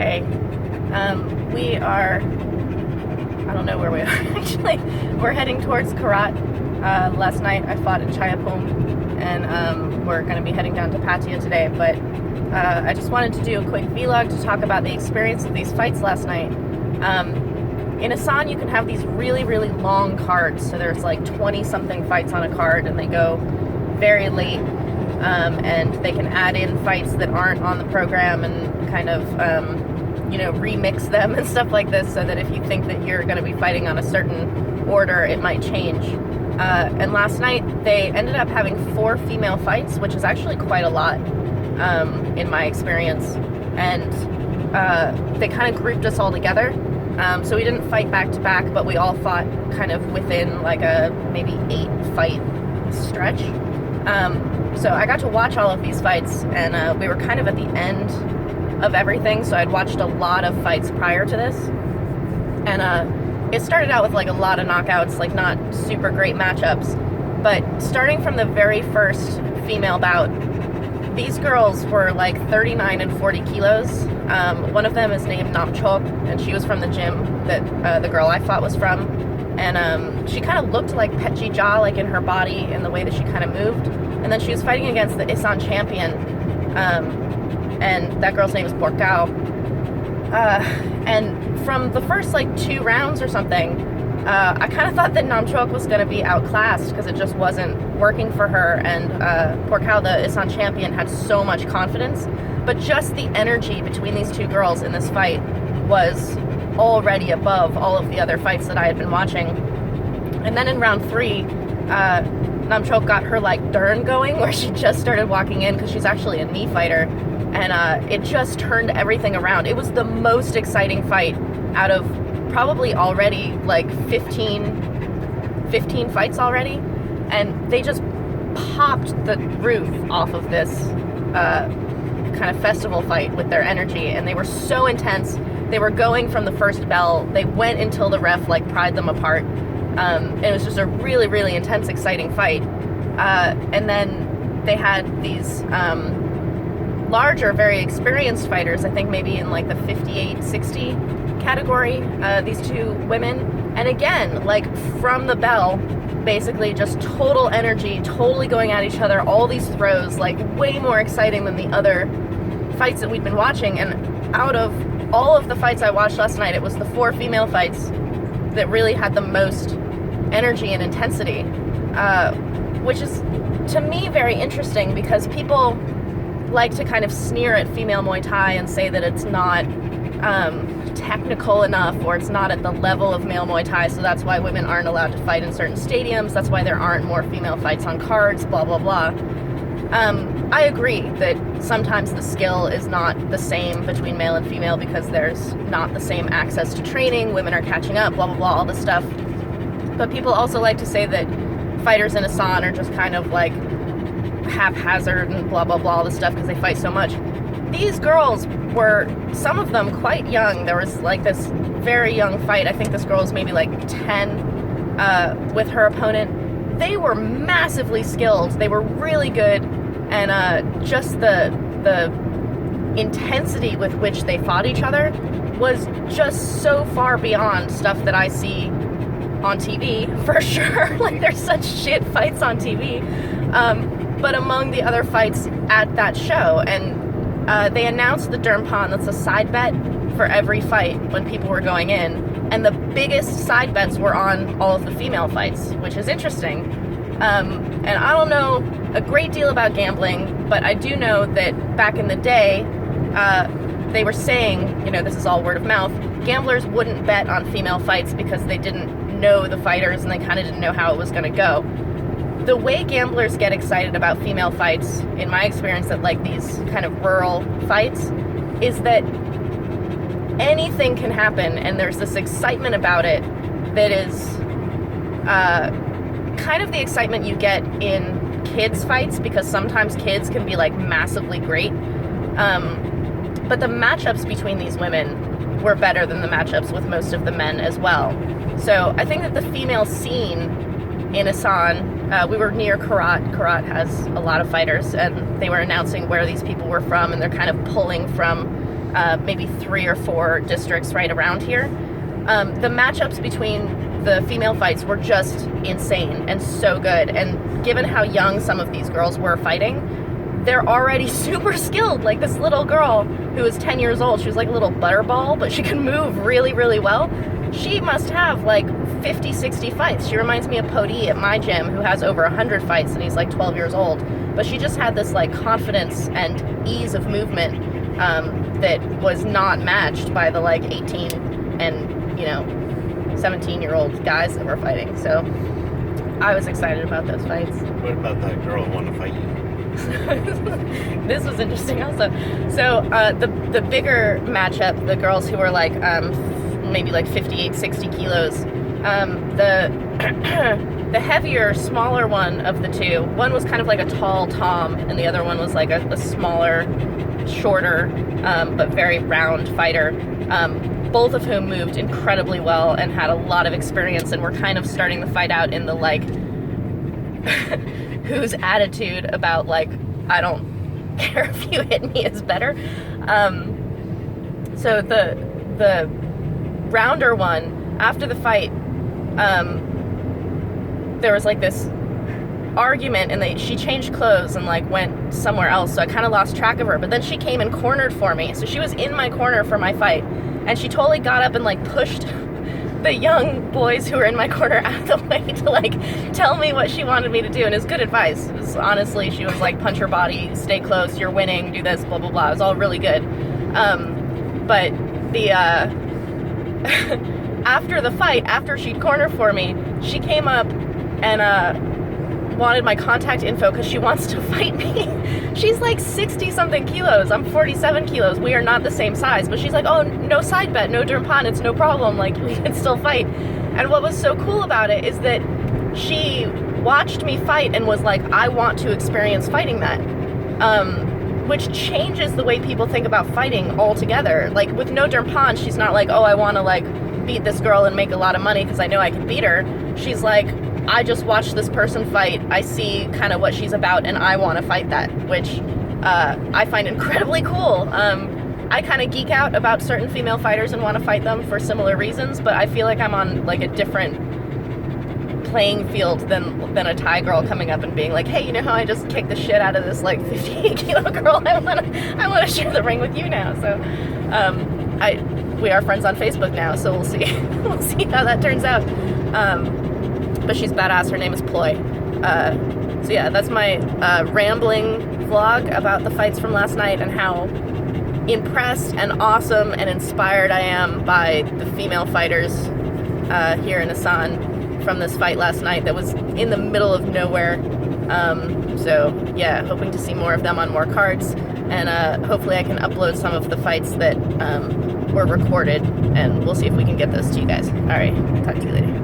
Hey, we are, I don't know where we are actually. We're heading towards Karat. Last night I fought in Chayapum, and we're going to be heading down to Pattaya today, but I just wanted to do a quick vlog to talk about the experience of these fights last night. In Isaan, you can have these really, really long cards, so there's like 20-something fights on a card, and they go very late, and they can add in fights that aren't on the program and kind of, remix them and stuff like this, so that if you think that you're going to be fighting on a certain order, it might change. And last night, they ended up having 4 female fights, which is actually quite a lot in my experience, and they kind of grouped us all together. So we didn't fight back to back, but we all fought kind of within like a maybe 8-fight stretch. So I got to watch all of these fights, and we were kind of at the end of everything, so I'd watched a lot of fights prior to this. And it started out with like a lot of knockouts, like not super great matchups. But starting from the very first female bout, these girls were like 39 and 40 kilos. One of them is named Namchok, and she was from the gym that the girl I fought was from. And she kind of looked like Petchi Ja, like in her body and the way that she kind of moved. And then she was fighting against the Isaan champion, and that girl's name is Porkao. And from the first like 2 rounds or something, I kind of thought that Namchok was going to be outclassed because it just wasn't working for her, and Porkao, the Isaan champion, had so much confidence. But just the energy between these 2 girls in this fight was already above all of the other fights that I had been watching. And then in round 3, Namchok got her like Dern going, where she just started walking in, because she's actually a knee fighter, and it just turned everything around. It was the most exciting fight out of probably already like 15 fights already, and they just popped the roof off of this kind of festival fight with their energy, and they were so intense. They were going from the first bell. They went until the ref like pried them apart. It was just a really, really intense, exciting fight. And then they had these larger, very experienced fighters, I think maybe in like the 58-60 category, these 2 women. And again, like from the bell, basically just total energy, totally going at each other, all these throws, like way more exciting than the other fights that we'd been watching. And out of all of the fights I watched last night, it was the 4 female fights that really had the most energy and intensity, which is, to me, very interesting, because people like to kind of sneer at female Muay Thai and say that it's not technical enough, or it's not at the level of male Muay Thai, so that's why women aren't allowed to fight in certain stadiums, that's why there aren't more female fights on cards, blah, blah, blah. I agree that sometimes the skill is not the same between male and female because there's not the same access to training, women are catching up, blah, blah, blah, all this stuff. But people also like to say that fighters in Isaan are just kind of like haphazard and blah, blah, blah, all this stuff because they fight so much. These girls were, some of them, quite young. There was like this very young fight. I think this girl was maybe like 10 with her opponent. They were massively skilled. They were really good. And just the intensity with which they fought each other was just so far beyond stuff that I see on TV, for sure. Like, there's such shit fights on TV. But among the other fights at that show, and they announced the Dermpan, that's a side bet for every fight when people were going in, and the biggest side bets were on all of the female fights, which is interesting. And I don't know a great deal about gambling, but I do know that back in the day, they were saying, this is all word of mouth, gamblers wouldn't bet on female fights because they didn't know the fighters and they kind of didn't know how it was going to go. The way gamblers get excited about female fights, in my experience at like these kind of rural fights, is that anything can happen, and there's this excitement about it that is kind of the excitement you get in kids fights, because sometimes kids can be like massively great, but the matchups between these women were better than the matchups with most of the men as well. So I think that the female scene in Isaan, we were near Karat. Karat has a lot of fighters, and they were announcing where these people were from, and they're kind of pulling from maybe 3 or 4 districts right around here. The matchups between the female fights were just insane and so good. And given how young some of these girls were fighting, they're already super skilled. Like this little girl who was 10 years old, she was like a little butterball, but she could move really, really well. She must have like 50, 60 fights. She reminds me of Pody at my gym, who has over 100 fights and he's like 12 years old. But she just had this like confidence and ease of movement that was not matched by the like 18 and, you know, 17-year-old guys that were fighting. So I was excited about those fights. What about that girl who wanted to fight you? This was interesting also. So the bigger matchup, the girls who were like maybe like 58, 60 kilos, the heavier, smaller one of the two, one was kind of like a tall Tom, and the other one was like a smaller, shorter, but very round fighter, both of whom moved incredibly well and had a lot of experience and were kind of starting the fight out in the like whose attitude about like, I don't care if you hit me is better. So the rounder one, after the fight, there was like this argument, and she changed clothes and like went somewhere else, so I kind of lost track of her. But then she came and cornered for me, so she was in my corner for my fight, and she totally got up and like pushed the young boys who were in my corner out of the way to like tell me what she wanted me to do. And it's good advice. It was, honestly, she was like, punch her body, stay close, you're winning, do this, blah blah blah. It was all really good. But the after the fight, after she'd cornered for me, she came up and wanted my contact info because she wants to fight me. She's like 60 something kilos. I'm 47 kilos. We are not the same size, but she's like, oh, no side bet, no Durpan, it's no problem, like we can still fight. And what was so cool about it is that she watched me fight and was like, I want to experience fighting that, which changes the way people think about fighting altogether. Like with no Durpan, she's not like, oh, I want to like beat this girl and make a lot of money because I know I can beat her. She's like, I just watched this person fight, I see kind of what she's about, and I want to fight that, which I find incredibly cool. I kind of geek out about certain female fighters and want to fight them for similar reasons, but I feel like I'm on like a different playing field than a Thai girl coming up and being like, hey, you know how I just kicked the shit out of this like 58 kilo girl? I want to share the ring with you now. So we are friends on Facebook now, so we'll see we'll see how that turns out. But she's badass. Her name is Ploy. So yeah, that's my rambling vlog about the fights from last night and how impressed and awesome and inspired I am by the female fighters here in Isaan from this fight last night that was in the middle of nowhere. So yeah, hoping to see more of them on more cards, and hopefully I can upload some of the fights that were recorded, and we'll see if we can get those to you guys. Alright, talk to you later.